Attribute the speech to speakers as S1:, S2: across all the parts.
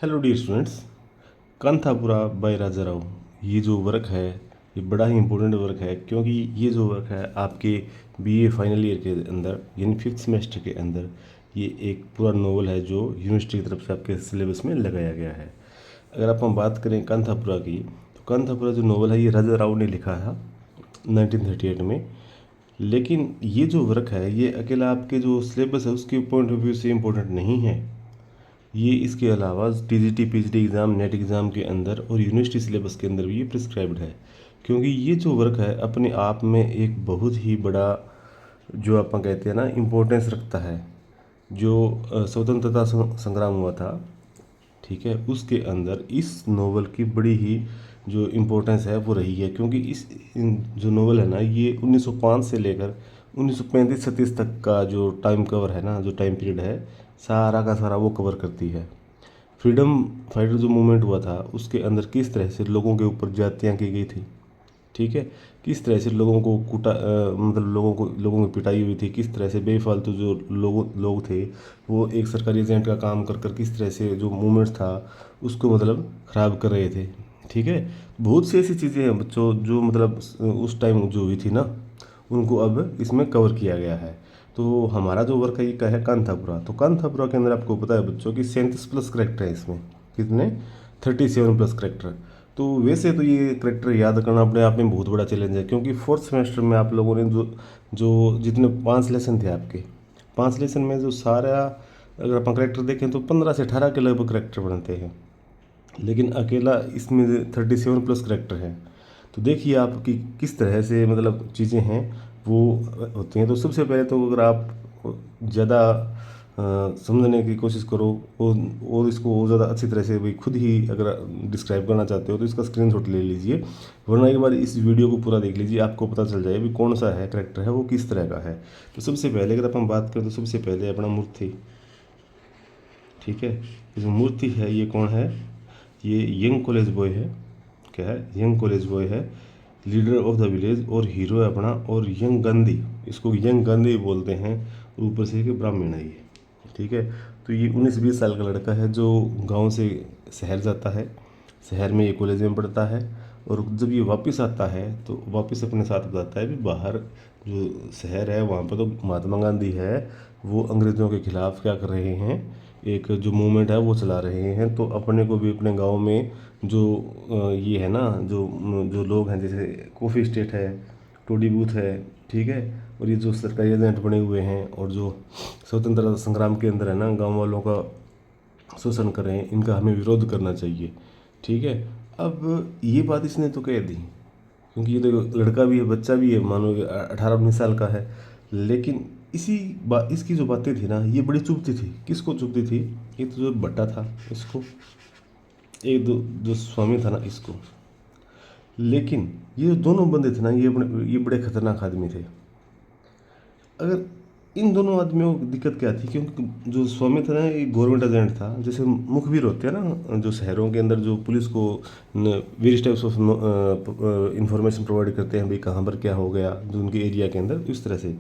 S1: Hello dear students, Kanthapura by Raja Rao. ये जो work है ये बड़ा ही इम्पोर्टेंट वर्क है, क्योंकि ये जो वर्क है आपके बीए फाइनल ईयर के अंदर यानी फिफ्थ सेमेस्टर के अंदर ये एक पूरा नोवेल है जो यूनिवर्सिटी की तरफ से आपके सिलेबस में लगाया गया है। अगर आप हम बात करें कांथापुरा की, तो कांथापुरा जो नोवेल है ये राजा राव ने लिखा है 1938 में। लेकिन ये जो वर्क है ये अकेला आपके जो सिलेबस है उसके पॉइंट ऑफ व्यू से इम्पोर्टेंट नहीं है। ये इसके अलावा TGT PGT exam net exam के अंदर और यूनिवर्सिटी सिलेबस के अंदर भी ये प्रिस्क्राइब्ड है, क्योंकि ये जो वर्क है अपने आप में एक बहुत ही बड़ा जो आप कहते हैं ना इम्पोर्टेंस रखता है। जो स्वतंत्रता संग्राम हुआ था, ठीक है, उसके अंदर इस नोवेल की बड़ी ही जो इम्पोर्टेंस है वो रही है, क्योंकि जो नोवेल है ना ये 1905 से लेकर 1935-36 तक का जो टाइम कवर है ना, जो टाइम पीरियड है सारा का सारा वो कवर करती है। फ्रीडम फाइटर जो मूवमेंट हुआ था उसके अंदर किस तरह से लोगों के ऊपर ज्यादतियाँ की गई थी, ठीक है, किस तरह से लोगों को मतलब लोगों की पिटाई हुई थी, किस तरह से बेफालतू जो लोग थे वो एक सरकारी एजेंट का काम कर कर किस तरह से जो मूवमेंट था उसको मतलब ख़राब कर रहे थे। ठीक है, बहुत सी ऐसी चीज़ें हैं बच्चों जो मतलब उस टाइम जो हुई थी ना उनको अब इसमें कवर किया गया है। तो हमारा जो वर्क है ये क्या है, कांथापुरा। तो कांथापुरा के अंदर आपको पता है बच्चों की 37 प्लस करेक्टर है इसमें। कितने? 37 प्लस करेक्टर। तो वैसे तो ये करेक्टर याद करना अपने आप में बहुत बड़ा चैलेंज है, क्योंकि फोर्थ सेमेस्टर में आप लोगों ने जो जो जितने 5 लेसन थे आपके, 5 लेसन में जो सारा अगर अपन करेक्टर देखें तो 15 से 18 के लगभग करेक्टर बनते हैं, लेकिन अकेला इसमें 37 प्लस करेक्टर है। तो देखिए आप कि किस तरह से मतलब चीज़ें हैं वो होती हैं। तो सबसे पहले तो अगर आप ज़्यादा समझने की कोशिश करो और इसको और ज़्यादा अच्छी तरह से भाई खुद ही अगर डिस्क्राइब करना चाहते हो तो इसका स्क्रीनशॉट ले लीजिए, वरना एक बार इस वीडियो को पूरा देख लीजिए, आपको पता चल जाए भी कौन सा है करेक्टर है वो किस तरह का है। तो सबसे पहले अगर अपन बात करें तो सबसे पहले अपना मूर्ति, ठीक है, ये जो मूर्ति है ये कौन है, ये यंग कॉलेज बॉय है। क्या है? यंग कॉलेज बॉय है, लीडर ऑफ द विलेज और हीरो है अपना। और यंग गांधी, इसको यंग गांधी बोलते हैं, ऊपर से कि ब्राह्मण है ये, ठीक है। तो ये 19-20 साल का लड़का है जो गांव से शहर जाता है, शहर में ये कॉलेज में पढ़ता है, और जब ये वापस आता है तो वापस अपने साथ बताता है भी बाहर जो शहर है वहाँ पर तो महात्मा गांधी है, वो अंग्रेज़ों के खिलाफ़ क्या कर रहे हैं, एक जो मूवमेंट है वो चला रहे हैं। तो अपने को भी अपने गांव में जो ये है ना जो जो लोग हैं, जैसे कॉफ़ी स्टेट है, टोडी बूथ है, ठीक है, और ये जो सरकारी एजेंट बने हुए हैं और जो स्वतंत्रता संग्राम के अंदर है ना गांव वालों का शोषण कर रहे हैं, इनका हमें विरोध करना चाहिए, ठीक है। अब ये बात इसने तो कह दी, क्योंकि ये तो लड़का भी है, बच्चा भी है, मानो कि 18-19 साल का है। लेकिन इसकी जो बातें थी ना ये बड़ी चुभती थी। किसको चुभती थी? एक तो जो भट्टा था इसको, एक दो जो स्वामी था ना इसको। लेकिन ये जो दोनों बंदे थे ना ये बड़े खतरनाक आदमी थे। अगर इन दोनों आदमियों को दिक्कत क्या थी, क्योंकि जो स्वामी था ना ये गवर्नमेंट एजेंट था, जैसे मुखबिर होते हैं ना जो शहरों के अंदर जो पुलिस को various types of information provide करते हैं भाई कहाँ पर क्या हो गया जो उनके एरिया के अंदर, तो इस तरह से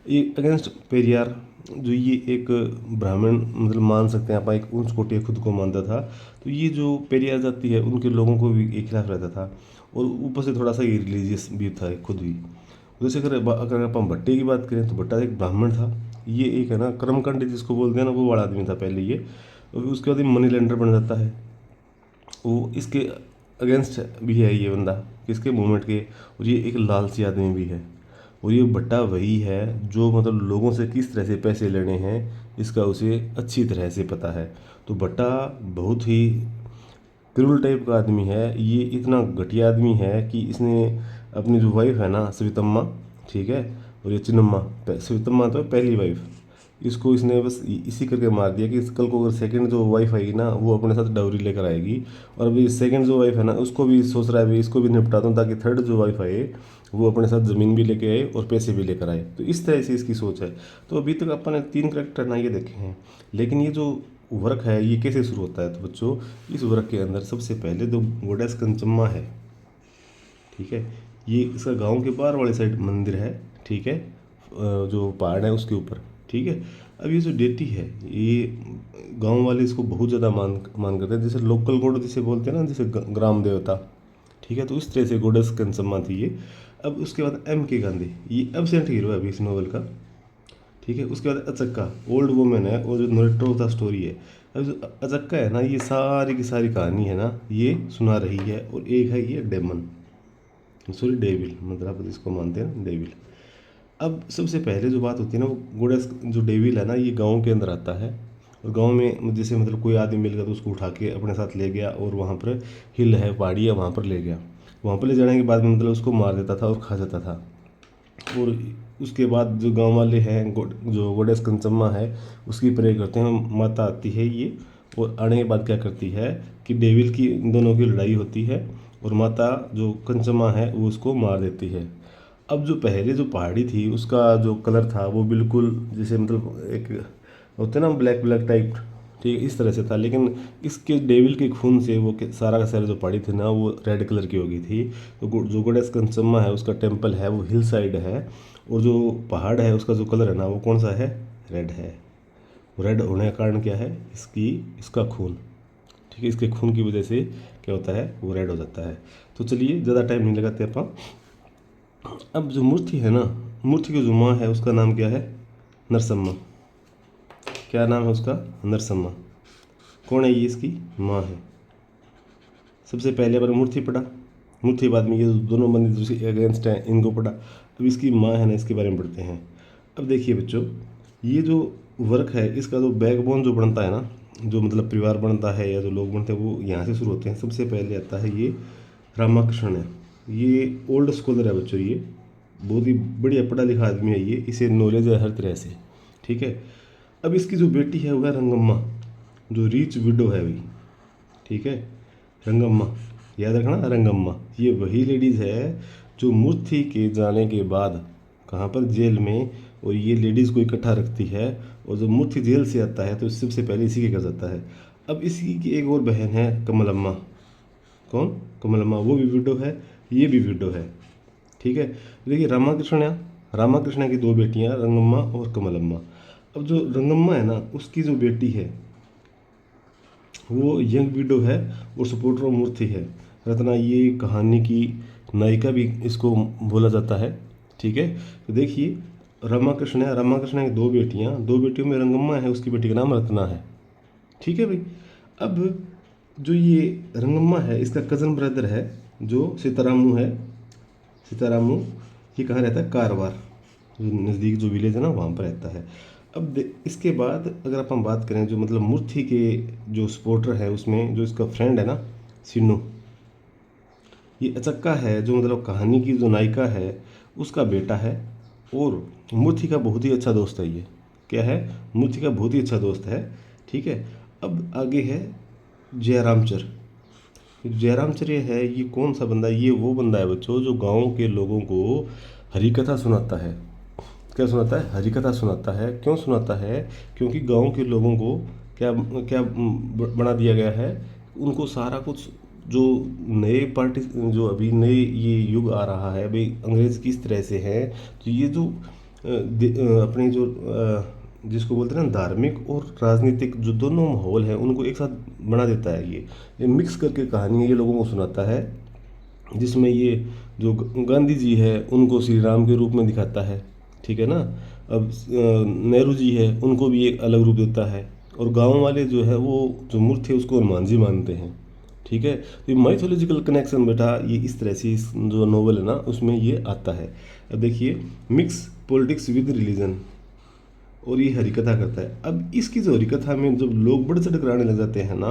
S1: ये अगेंस्ट पेरियार, जो ये एक ब्राह्मण मतलब मान सकते हैं आप, एक उच्च कोटि खुद को मानता था। तो ये जो पेरियार जाति है उनके लोगों को भी एक खिलाफ रहता था, और ऊपर से थोड़ा सा ये रिलीजियस भी था खुद भी। जैसे अगर अपन भट्टे की बात करें तो भट्टा एक ब्राह्मण था। ये एक है ना कर्मकांडी जिसको बोलते हैं ना वो बड़ा आदमी था पहले ये, और उसके बाद ये मनी लेंडर बन जाता है। वो इसके अगेंस्ट भी है ये बंदा, किसके मूवमेंट के, और ये एक लालची आदमी भी है। और ये भट्टा वही है जो मतलब लोगों से किस तरह से पैसे लेने हैं इसका उसे अच्छी तरह से पता है। तो भट्टा बहुत ही क्रूल टाइप का आदमी है। ये इतना घटिया आदमी है कि इसने अपनी जो वाइफ है ना सवितम्मा, ठीक है, और ये चिन्नम्मा, सवितम्मा तो पहली वाइफ, इसको इसने बस इसी करके मार दिया कि कल को अगर सेकंड जो वाइफ आएगी ना वो अपने साथ डाउरी लेकर आएगी, और अभी सेकंड जो वाइफ है ना उसको भी सोच रहा है भाई इसको भी निपटा दूँ ताकि थर्ड जो वाइफ आए वो अपने साथ ज़मीन भी लेके आए और पैसे भी लेकर आए। तो इस तरह से इसकी सोच है। तो अभी तक अपन ने 3 करेक्टर ना ये देखे हैं, लेकिन ये जो वर्क है ये कैसे शुरू होता है? तो बच्चों इस वर्क के अंदर सबसे पहले तो गोडेस कंचम्मा है, ठीक है, ये इसका गांव के बाहर वाले साइड मंदिर है, ठीक है, जो पहाड़ है उसके ऊपर, ठीक है। अब ये जो डेटी है, ये गांव वाले इसको बहुत ज़्यादा मान करते हैं, जैसे लोकल गॉड जिसे बोलते हैं ना, जैसे ग्राम देवता, ठीक है। तो इस तरह से गोडेस कंसम्मा थी ये। अब उसके बाद एम के गांधी, ये एबसेंट हीरो है अभी इस नॉवल का, ठीक है। उसके बाद अचक्का, ओल्ड वुमेन है और जो नरेटर ऑफ द स्टोरी है। अब जो अचक्का है ना, ये सारी की सारी कहानी है ना, ये सुना रही है। और एक है ये डेमन, सॉरी डेविल, मतलब आप इसको मानते हैं ना, डेविल। अब सबसे पहले जो बात होती है ना, वो गोडेस जो डेविल है ना, ये गांव के अंदर आता है। और गांव में जैसे मतलब कोई आदमी मिल गया तो उसको उठा के अपने साथ ले गया, और वहाँ पर हिल है, पहाड़ी है, वहाँ पर ले गया। वहाँ पर ले जाने के बाद में मतलब उसको मार देता था और खा जाता था। और उसके बाद जो गांव वाले हैं, जो गोडेस कंचम्मा है, उसकी प्रे करते हैं, माता आती है ये। और आने के बाद क्या करती है कि डेविल की, इन दोनों की लड़ाई होती है, और माता जो कंचम्मा है वो उसको मार देती है। अब जो पहले जो पहाड़ी थी उसका जो कलर था वो बिल्कुल जैसे मतलब एक होते ना ब्लैक ब्लैक टाइप, ठीक है, इस तरह से था। लेकिन इसके डेविल के खून से वो सारा का सारा जो पहाड़ी थी ना, वो रेड कलर की हो गई थी। तो जो गोडेस कंचम्मा है उसका टेम्पल है वो हिल साइड है, और जो पहाड़ है उसका जो कलर है ना वो कौन सा है, रेड है। रेड होने का कारण क्या है, इसका खून, ठीक है। इसके खून की वजह से क्या होता है, वो रेड हो जाता है। तो चलिए ज़्यादा टाइम नहीं लगाते अपन। अब जो मूर्ति है ना, मूर्ति की जो माँ है उसका नाम क्या है, नरसम्मा। क्या नाम है उसका, नरसम्मा। कौन है ये, इसकी माँ है। सबसे पहले अपन मूर्ति पढ़ा, मूर्ति बाद में ये दोनों बंदे दूसरे अगेंस्ट हैं इनको पढ़ा। अब इसकी माँ है ना, इसके बारे में पढ़ते हैं। अब देखिए बच्चों, ये जो वर्क है इसका जो बैकबोन जो बनता है ना, जो मतलब परिवार बनता है या जो लोग बनते हैं, वो यहाँ से शुरू होते हैं। सबसे पहले आता है ये रामाकृष्ण है। ये ओल्ड स्कॉलर है बच्चों, ये बहुत ही बढ़िया पढ़ा लिखा आदमी है ये, इसे नॉलेज है हर तरह से, ठीक है। अब इसकी जो बेटी है वो है रंगम्मा, जो रिच विडो है भाई, ठीक है। रंगम्मा, याद रखना, रंगम्मा ये वही लेडीज़ है जो मूर्ति के जाने के बाद कहाँ पर, जेल में, और ये लेडीज़ को इकट्ठा रखती है। और जब मूर्ति जेल से आता है तो सबसे पहले इसी के घर जाता है। अब इसी की एक और बहन है कमलम्मा। कौन, कमलम्मा, वो भी विडो है, ये भी विडो है, ठीक है। देखिए रामाकृष्ण की दो बेटियां, रंगम्मा और कमलम्मा। अब जो रंगम्मा है ना, उसकी जो बेटी है वो यंग विडो है और सपोर्टर ऑफ मूर्ति है। रत्ना, ये कहानी की नायिका भी इसको बोला जाता है, ठीक है। तो देखिए रामाकृष्ण की दो बेटियां, दो बेटियों में रंगम्मा है, उसकी बेटी का नाम रत्ना है, ठीक है भाई। अब जो ये रंगम्मा है इसका कज़न ब्रदर है जो सीतारामू है। सीतारामू ये कहाँ रहता है, कारवार, जो नज़दीक जो विलेज है ना वहाँ पर रहता है। अब इसके बाद अगर अपन बात करें, जो मतलब मूर्ति के जो सपोर्टर है उसमें जो इसका फ्रेंड है ना, सिन्नू, ये अचक्का है, जो मतलब कहानी की जो नायिका है उसका बेटा है, और मूर्ति का बहुत ही अच्छा दोस्त है ये। क्या है, मूर्ति का बहुत ही अच्छा दोस्त है, ठीक है। अब आगे है जयरामचर। जयरामचर्य है, ये कौन सा बंदा है, ये वो बंदा है बच्चों जो गांव के लोगों को हरी कथा सुनाता है। क्या सुनाता है, हरी कथा सुनाता है। क्यों सुनाता है, क्योंकि गांव के लोगों को क्या क्या बना दिया गया है, उनको सारा कुछ जो नए पार्टी, जो अभी नए ये युग आ रहा है भाई, अंग्रेज किस तरह से है, तो ये जो अपने जो जिसको बोलते हैं ना धार्मिक और राजनीतिक जो दोनों माहौल है उनको एक साथ बना देता है। ये मिक्स करके कहानी ये लोगों को सुनाता है, जिसमें ये जो गांधी जी है उनको श्री राम के रूप में दिखाता है, ठीक है ना। अब नेहरू जी है, उनको भी एक अलग रूप देता है। और गांव वाले जो है वो जो मूर्ति है उसको हनुमान जी मानते हैं, ठीक है। तो ये माइथोलॉजिकल कनेक्शन बेटा, ये इस तरह से इस जो नोवेल है ना उसमें ये आता है। अब देखिए, मिक्स पॉलिटिक्स विद रिलीजन, और ये हरिकथा करता है। अब इसकी जो हरिकथा में जब लोग बढ़ चढ़ कराने लग जाते हैं ना,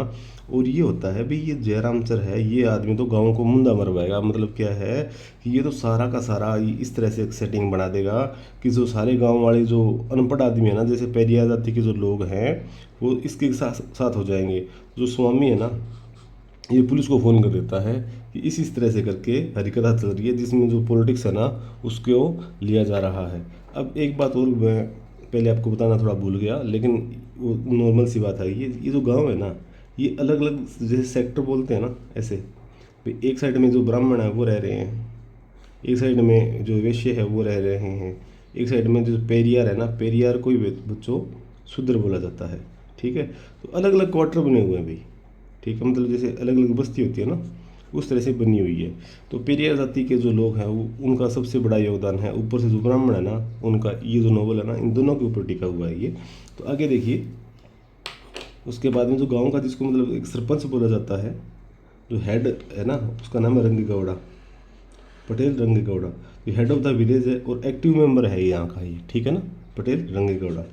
S1: और ये होता है भाई, ये जयराम सर है, ये आदमी तो गाँव को मुंदा मरवाएगा। मतलब क्या है कि ये तो सारा का सारा इस तरह से एक सेटिंग बना देगा कि जो सारे गाँव वाले जो अनपढ़ आदमी है ना, जैसे पेरिया जाति के जो लोग हैं वो इसके साथ हो जाएंगे। जो स्वामी है ना, ये पुलिस को फ़ोन कर देता है कि इस तरह से करके हरिकथा चल रही है जिसमें जो पॉलिटिक्स है ना उसको लिया जा रहा है। अब एक बात और मैं पहले आपको बताना थोड़ा भूल गया, लेकिन वो नॉर्मल सी बात है। ये जो गांव है ना, ये अलग अलग जैसे सेक्टर बोलते हैं ना, ऐसे भाई एक साइड में जो ब्राह्मण है वो रह रहे हैं, एक साइड में जो वैश्य है वो रह रहे हैं, एक साइड में जो पेरियार है ना, पेरियार कोई बच्चों शूद्र बोला जाता है। ठीक है, तो अलग अलग क्वार्टर बने हुए हैं भाई। ठीक है, मतलब जैसे अलग अलग बस्ती होती है ना, उस तरह से बनी हुई है। तो पेरियार जाति के जो लोग हैं वो उनका सबसे बड़ा योगदान है। ऊपर से जो ब्राह्मण है ना, उनका ये जो नोवेल है ना, इन दोनों के ऊपर टिका हुआ है ये। तो आगे देखिए, उसके बाद में जो गांव का जिसको मतलब एक सरपंच बोला जाता है, जो हेड है ना, उसका नाम है रंग गौड़ा, पटेल रंग गौड़ा। ये हेड ऑफ द विलेज है और एक्टिव मेंबर है यहाँ का ये। ठीक है ना, पटेल रंग Gowda,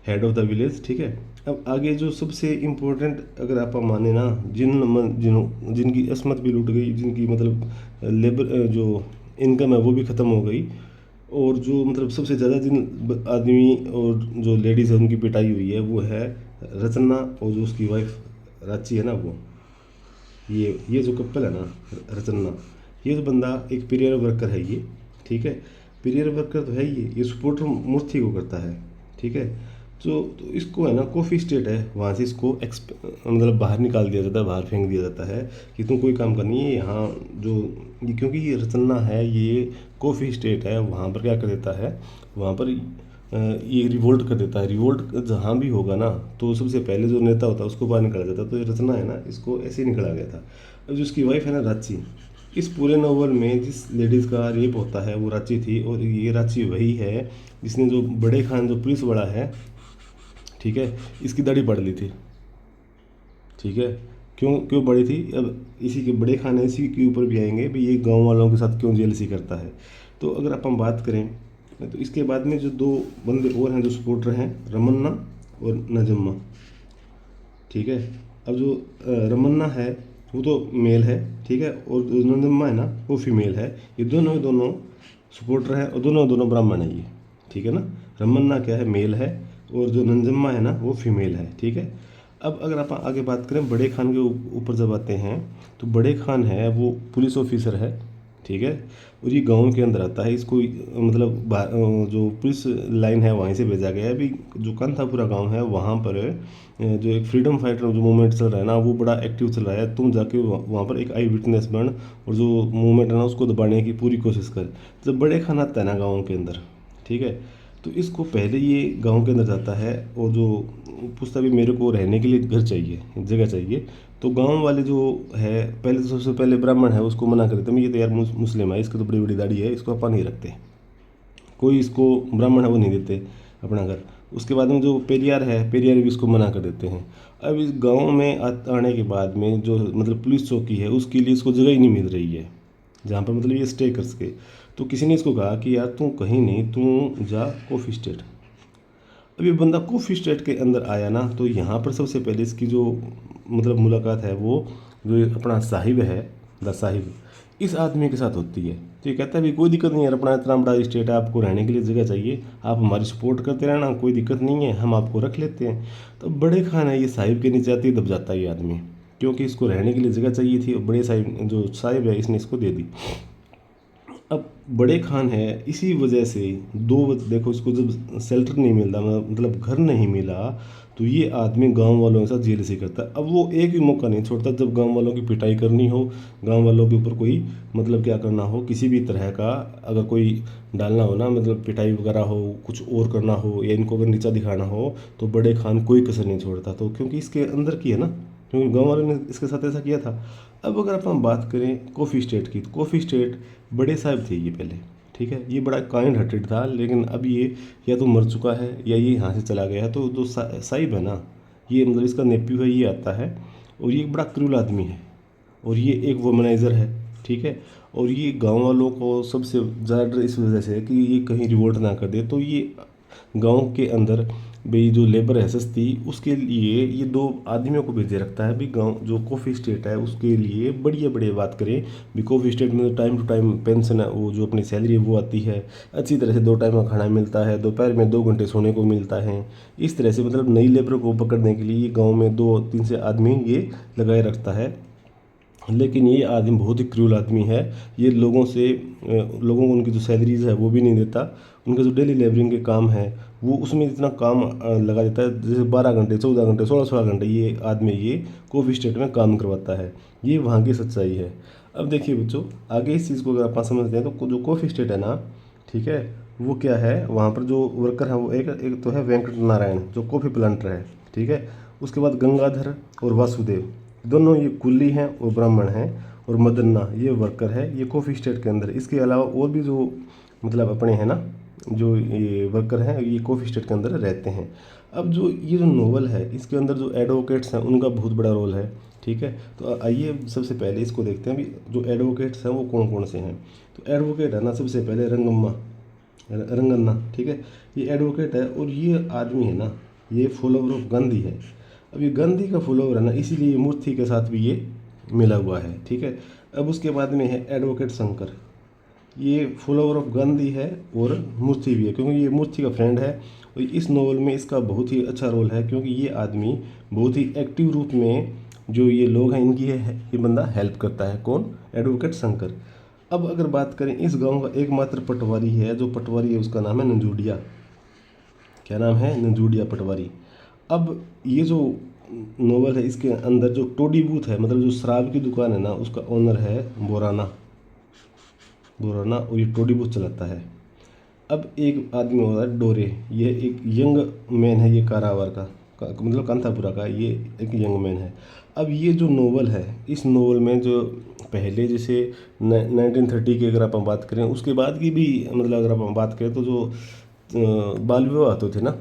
S1: head of the village. ठीक है, अब आगे जो सबसे इम्पोर्टेंट अगर आप माने ना, जिनकी असमत भी लूट गई, जिनकी मतलब लेबर जो इनकम है वो भी ख़त्म हो गई, और जो मतलब सबसे ज़्यादा जिन आदमी और जो लेडीज़ है उनकी पिटाई हुई है, वो है रचना और जो उसकी वाइफ रांची है ना, वो ये जो कपल है ना, रचना, ये जो बंदा एक पीरियर वर्कर है ये। ठीक है, पीरियर वर्कर तो है ये सपोर्टर मूर्ति को करता है। ठीक है, तो इसको है ना कॉफ़ी स्टेट है, वहाँ से इसको मतलब बाहर निकाल दिया जाता है, बाहर फेंक दिया जाता है कि तुम कोई काम करनी है यहाँ जो क्योंकि ये रचना है, ये कॉफ़ी स्टेट है, वहाँ पर क्या कर देता है, वहाँ पर ये रिवोल्ट कर देता है। रिवोल्ट जहाँ भी होगा ना, तो सबसे पहले जो नेता होता है उसको बाहर निकाला जाता है। तो ये रचना है ना, इसको ऐसे ही निकाला गया था। अब जो उसकी वाइफ है ना रांची, इस पूरे नोवेल में जिस लेडीज़ का रेप होता है वो रांची थी, और ये रांची वही है जिसने जो बड़े खान जो पुलिस बड़ा है, ठीक है, इसकी दाढ़ी पड़ ली थी। ठीक है, क्यों क्यों बड़ी थी, अब इसी के बड़े खाने इसी के ऊपर भी आएंगे भी, ये गांव वालों के साथ क्यों जेलसी करता है। तो अगर हम बात करें तो इसके बाद में जो दो बंदे और हैं जो सपोर्टर हैं, रमन्ना और नजम्मा। ठीक है, अब जो रमन्ना है वो तो मेल है। ठीक है, और जो नजम्मा है ना वो फीमेल है। ये दोनों सपोर्टर हैं और दोनों ब्राह्मण है ये। ठीक है ना, रमन्ना क्या है, मेल है, और जो नंजम्मा है ना वो फीमेल है। ठीक है, अब अगर आप आगे बात करें बड़े खान के ऊपर जब आते हैं, तो बड़े खान है वो पुलिस ऑफिसर है। ठीक है, और ये गांव के अंदर आता है, इसको मतलब जो पुलिस लाइन है वहीं से भेजा गया है। अभी जो कांथापुरा गांव है वहाँ पर जो एक फ्रीडम फाइटर जो मूवमेंट चल रहा है ना, वो बड़ा एक्टिव चल रहा है। तुम जाके वहाँ पर एक आई विटनेस बन, और जो मूवमेंट है ना उसको दबाने की पूरी कोशिश कर। जब बड़े खान आता है ना गाँव के अंदर, ठीक है, तो इसको पहले ये गांव के अंदर जाता है और जो पूछता भी मेरे को रहने के लिए घर चाहिए, जगह चाहिए। तो गांव वाले जो है, पहले तो सबसे पहले ब्राह्मण है उसको मना कर देते हैं, ये तो यार मुस्लिम है, इसकी तो बड़ी बड़ी दाढ़ी है, इसको अपन नहीं रखते, कोई इसको ब्राह्मण है वो नहीं देते अपना घर। उसके बाद में जो पेरियार है, पेरियार भी इसको मना कर देते हैं। अब इस गांव में आने के बाद में जो मतलब पुलिस चौकी है उसके लिए इसको जगह ही नहीं मिल रही है जहाँ पर मतलब ये स्टे कर सके। तो किसी ने इसको कहा कि यार तू कहीं नहीं, तू जा कॉफ़ी स्टेट। अब ये बंदा कॉफ़ी स्टेट के अंदर आया ना, तो यहाँ पर सबसे पहले इसकी जो मतलब मुलाकात है वो जो अपना साहिब है, द साहिब, इस आदमी के साथ होती है। तो ये कहता है भी कोई दिक्कत नहीं है, अपना इतना बड़ा स्टेट है, आपको रहने के लिए जगह चाहिए, आप हमारी सपोर्ट करते रहना, कोई दिक्कत नहीं है, हम आपको रख लेते हैं। तो बड़े खान है ये साहिब के नीचे आते ही दब जाता है ये आदमी, क्योंकि इसको रहने के लिए जगह चाहिए थी और बड़े साहिब जो साहिब है इसने इसको दे दी। अब बड़े खान है इसी वजह से देखो इसको जब शेल्टर नहीं मिलता, मतलब घर नहीं मिला, तो ये आदमी गांव वालों के साथ जेल से करता है। अब वो एक भी मौका नहीं छोड़ता, जब गांव वालों की पिटाई करनी हो, गांव वालों के ऊपर कोई मतलब क्या करना हो, किसी भी तरह का अगर कोई डालना हो ना, मतलब पिटाई वगैरह हो, कुछ और करना हो, या इनको अगर नीचा दिखाना हो, तो बड़े खान कोई कसर नहीं छोड़ता। तो क्योंकि इसके अंदर की है ना, क्योंकि गांव वालों ने इसके साथ ऐसा किया था। अब अगर अपन बात करें कॉफ़ी स्टेट की, तो कॉफ़ी स्टेट बड़े साहब थे ये पहले। ठीक है, ये बड़ा काइंड हार्टेड था, लेकिन अब ये या तो मर चुका है या ये यहाँ से चला गया है। तो जो साहिब है ना, ये मतलब इसका नेप्यू है, ये आता है, और ये एक बड़ा क्रूल आदमी है, और ये एक वोमनाइज़र है। ठीक है, और ये गांव वालों को सबसे ज़्यादा डर इस वजह से है कि ये कहीं रिवोल्ट ना कर दे। तो ये गांव के अंदर भाई जो लेबर है सस्ती, उसके लिए ये दो आदमियों को भेजे रखता है। भी गांव जो कॉफ़ी स्टेट है उसके लिए बढ़िया बढ़िया बात करें भी, कॉफ़ी स्टेट में टाइम टू टाइम पेंशन है, वो जो अपनी सैलरी है वो आती है, अच्छी तरह से 2 टाइम का खाना मिलता है, दोपहर में 2 घंटे सोने को मिलता है। इस तरह से मतलब नई लेबर को पकड़ने के लिए गाँव में 2-3 से आदमी ये लगाए रखता है। लेकिन ये आदमी बहुत ही क्रूर आदमी है। ये लोगों को उनकी जो सैलरीज है वो भी नहीं देता। उनके जो डेली लेबरिंग के काम है वो उसमें इतना काम लगा देता है, जैसे 12 घंटे 14 घंटे 16-16 घंटे ये आदमी ये कॉफ़ी स्टेट में काम करवाता है। ये वहाँ की सच्चाई है। अब देखिए बच्चों, आगे इस चीज़ को अगर आप समझते हैं तो जो कॉफ़ी स्टेट है ना, ठीक है, वो क्या है, वहाँ पर जो वर्कर है वो एक तो है वेंकट नारायण जो कॉफ़ी प्लांटर है, ठीक है। उसके बाद गंगाधर और वासुदेव, दोनों ये कुली हैं और ब्राह्मण हैं। और मदन्ना ये वर्कर है, ये कॉफ़ी स्टेट के अंदर। इसके अलावा और भी जो मतलब अपने हैं ना, जो ये वर्कर हैं, ये कॉफ़ी स्टेट के अंदर रहते हैं। अब जो ये जो नोवेल है इसके अंदर जो एडवोकेट्स हैं उनका बहुत बड़ा रोल है, ठीक है। तो आइए सबसे पहले इसको देखते हैं भी जो एडवोकेट्स हैं वो कौन कौन से हैं। तो एडवोकेट है ना, सबसे पहले रंगन्ना, ठीक है। ये एडवोकेट है और ये आदमी है ना, ये फॉलोवर ऑफ गांधी है। अब ये गांधी का फॉलोवर है ना, इसीलिए ये मूर्ति के साथ भी ये मिला हुआ है, ठीक है। अब उसके बाद में है एडवोकेट शंकर, ये फॉलोवर ऑफ गांधी है और मूर्ति भी है, क्योंकि ये मूर्ति का फ्रेंड है। और इस नोवेल में इसका बहुत ही अच्छा रोल है, क्योंकि ये आदमी बहुत ही एक्टिव रूप में जो ये लोग हैं इनकी है ये बंदा हेल्प करता है। कौन? एडवोकेट शंकर। अब अगर बात करें, इस गांव का एकमात्र पटवारी है, जो पटवारी है उसका नाम है नंजूडिया। क्या नाम है? नंजूडिया पटवारी। अब ये जो नोवेल है इसके अंदर जो टोडी बूथ है, मतलब जो शराब की दुकान है ना, उसका ओनर है बोराना और ये टोडी बूथ चलाता है। अब एक आदमी होता है डोरे, ये एक यंग मैन है, ये कारावार मतलब कांथापुरा का ये एक यंग मैन है। अब ये जो नोवेल है, इस नोवेल में जो पहले जैसे 1930 की अगर आप बात करें, उसके बाद की भी मतलब अगर आप बात करें तो जो बाल विवाह होते थे ना,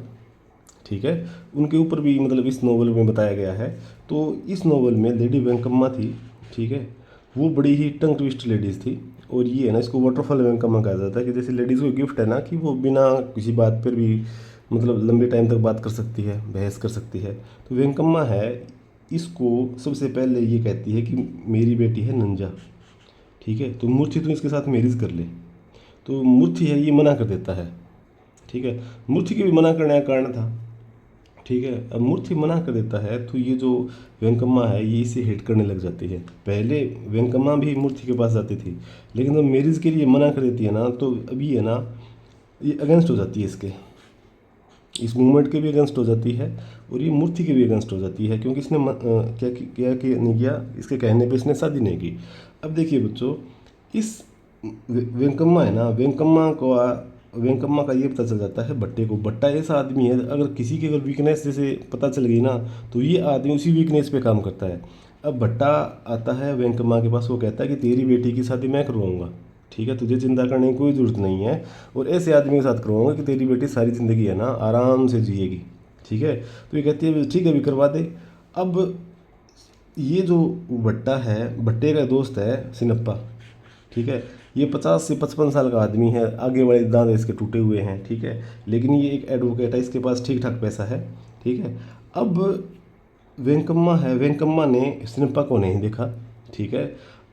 S1: ठीक है, उनके ऊपर भी मतलब इस नोवेल में बताया गया है। तो इस नोवेल में लेडी वेंकम्मा थी, ठीक है, वो बड़ी ही टंग ट्विस्ट लेडीज़ थी। और ये है ना, इसको वाटरफॉल वेंकम्मा कहा जाता है कि जैसे लेडीज़ को गिफ्ट है ना कि वो बिना किसी बात पर भी मतलब लंबे टाइम तक बात कर सकती है, बहस कर सकती है। तो वेंकम्मा है, इसको सबसे पहले ये कहती है कि मेरी बेटी है नंजा, ठीक है, तो मूर्ति तो इसके साथ मैरिज कर ले। तो मूर्ति है ये मना कर देता है, ठीक है। मूर्ति के भी मना करने का कारण था, ठीक है। अब मूर्ति मना कर देता है तो ये जो वेंकम्मा है ये इसे हेट करने लग जाती है। पहले वेंकम्मा भी मूर्ति के पास जाती थी, लेकिन जब मैरिज के लिए मना कर देती है ना, तो अभी है ना ये अगेंस्ट हो जाती है, इस मूवमेंट के भी अगेंस्ट हो जाती है और ये मूर्ति के भी अगेंस्ट हो जाती है, क्योंकि इसने क्या नहीं किया, इसके कहने पे इसने शादी नहीं की। अब देखिए बच्चों, इस वेंकम्मा है ना, वेंकम्मा का ये पता चल जाता है भट्टे को। भट्टा ऐसा आदमी है, अगर किसी की अगर वीकनेस जैसे पता चल गई ना, तो ये आदमी उसी वीकनेस पे काम करता है। अब भट्टा आता है वेंकम्मा के पास, वो कहता है कि तेरी बेटी की शादी मैं करवाऊंगा, ठीक है, तुझे चिंता करने की कोई ज़रूरत नहीं है, और ऐसे आदमी के साथ करवाऊंगा कि तेरी बेटी सारी ज़िंदगी है ना आराम से जिएगी, ठीक है। तो ये कहती है ठीक है अभी करवा दे। अब ये जो भट्टा है, भट्टे का दोस्त है सिनप्पा, ठीक है, ये 50 से 55 साल का आदमी है, आगे वाले दांत इसके टूटे हुए हैं, ठीक है, लेकिन ये एक एडवोकेट है, इसके पास ठीक ठाक पैसा है, ठीक है। अब वेंकम्मा ने सिनप्पा को नहीं देखा, ठीक है।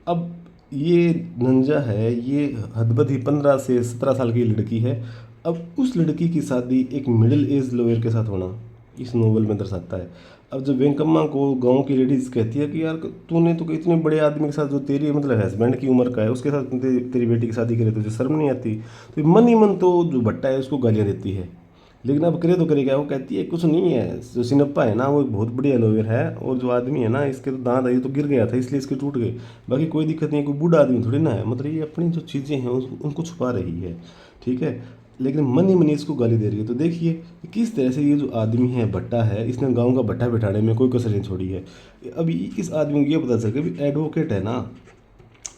S1: अब ये नंजा है, ये हदबद ही 15 से 17 साल की लड़की है। अब उस लड़की की शादी एक मिडिल एज लॉयर के साथ होना इस नोवेल में दर्शाता है। अब जब वेंकम्मा को गांव की लेडीज़ कहती है कि यार तूने तो इतने बड़े आदमी के साथ जो तेरी मतलब हस्बैंड की उम्र का है उसके साथ तेरी बेटी की शादी करे, तुझे शर्म नहीं आती? तो मन ही मन तो जो भट्टा है उसको गालियाँ देती है, लेकिन अब करे तो करे क्या, वो कहती है कुछ नहीं है, जो सिनप्पा है ना वो एक बहुत बढ़िया लॉयर है, और जो आदमी है ना इसके तो दांत ये तो गिर गया था इसलिए इसके टूट गए, बाकी कोई दिक्कत नहीं है, कोई बूढ़ा आदमी थोड़ी ना है। मतलब ये अपनी जो चीज़ें हैं उनको छुपा रही है, ठीक है, लेकिन मन ही मन इसको गाली दे रही है। तो देखिए किस तरह से ये जो आदमी है भट्टा है, इसने गांव का भट्टा बिठाने में कोई कसर नहीं छोड़ी है। अभी इस आदमी को ये पता चल गया भी एडवोकेट है ना,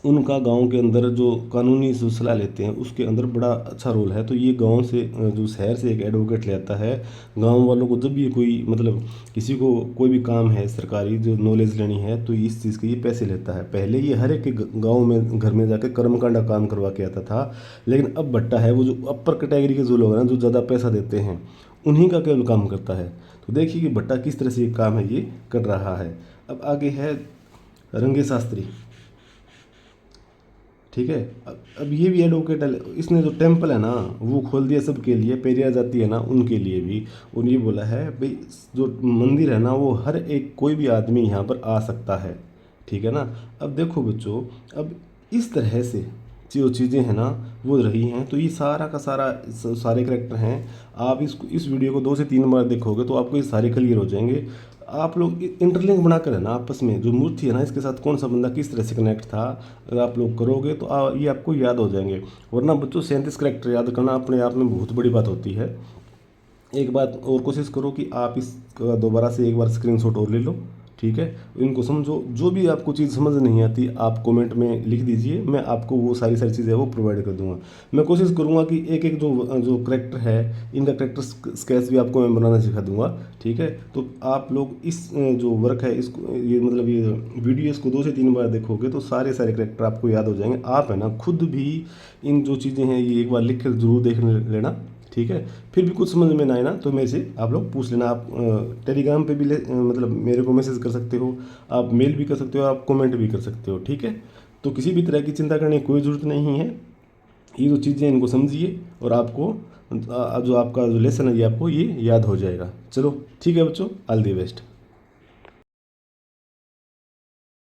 S1: उनका गांव के अंदर जो कानूनी जो सलाह लेते हैं उसके अंदर बड़ा अच्छा रोल है। तो ये गांव से जो शहर से एक एडवोकेट ले आता है, गांव वालों को जब भी कोई मतलब किसी को कोई भी काम है सरकारी जो नॉलेज लेनी है तो इस चीज़ के ये पैसे लेता है। पहले ये हर एक गाँव में घर में जाकर कर्मकांड का काम करवा के आता था, लेकिन अब भट्टा है वो जो अपर कैटेगरी के जो लोग हैं ना जो ज़्यादा पैसा देते हैं उन्हीं का केवल काम करता है। तो देखिए कि भट्टा किस तरह से ये काम है ये कर रहा है। अब आगे है रंगे शास्त्री, ठीक है। अब ये भी एडवोकेट है, इसने जो टेम्पल है ना वो खोल दिया सबके लिए, पेरिया जाति है ना उनके लिए भी, और ये बोला है भाई जो मंदिर है ना वो हर एक कोई भी आदमी यहाँ पर आ सकता है, ठीक है ना। अब देखो बच्चों, अब इस तरह से जो चीज़ें हैं ना वो रही हैं, तो ये सारा का सारा सारे करेक्टर हैं। आप इस वीडियो को 2 से 3 बार देखोगे तो आपको ये सारे क्लियर हो जाएंगे। आप लोग इंटरलिंक बनाकर है ना आपस में, जो मूर्ति है ना इसके साथ कौन सा बंदा किस तरह से कनेक्ट था, अगर आप लोग करोगे तो ये आपको याद हो जाएंगे। वरना बच्चों 37 करेक्टर याद करना अपने आप में बहुत बड़ी बात होती है। एक बात और कोशिश करो कि आप इसका दोबारा से एक बार स्क्रीनशॉट और ले लो, ठीक है। इनको समझो, जो भी आपको चीज़ समझ नहीं आती आप कमेंट में लिख दीजिए, मैं आपको वो सारी सारी चीज़ें वो प्रोवाइड कर दूंगा। मैं कोशिश करूंगा कि एक एक जो जो करेक्टर है इनका करेक्टर स्केच भी आपको मैं बनाना सिखा दूंगा, ठीक है। तो आप लोग इस जो वर्क है इसको, ये मतलब ये वीडियो इसको 2 से 3 बार देखोगे तो सारे सारे करेक्टर आपको याद हो जाएंगे। आप है ना खुद भी इन जो चीज़ें हैं ये एक बार लिख कर जरूर देख लेना, ठीक है। फिर भी कुछ समझ में ना आए ना तो मेरे से आप लोग पूछ लेना। आप टेलीग्राम पे भी मतलब मेरे को मैसेज कर सकते हो, आप मेल भी कर सकते हो, आप कमेंट भी कर सकते हो, ठीक है। तो किसी भी तरह की चिंता करने की कोई ज़रूरत नहीं है। ये जो चीज़ें इनको समझिए और आपको जो आपका जो लेसन है ये आपको ये याद हो जाएगा। चलो ठीक है बच्चों, ऑल दी बेस्ट।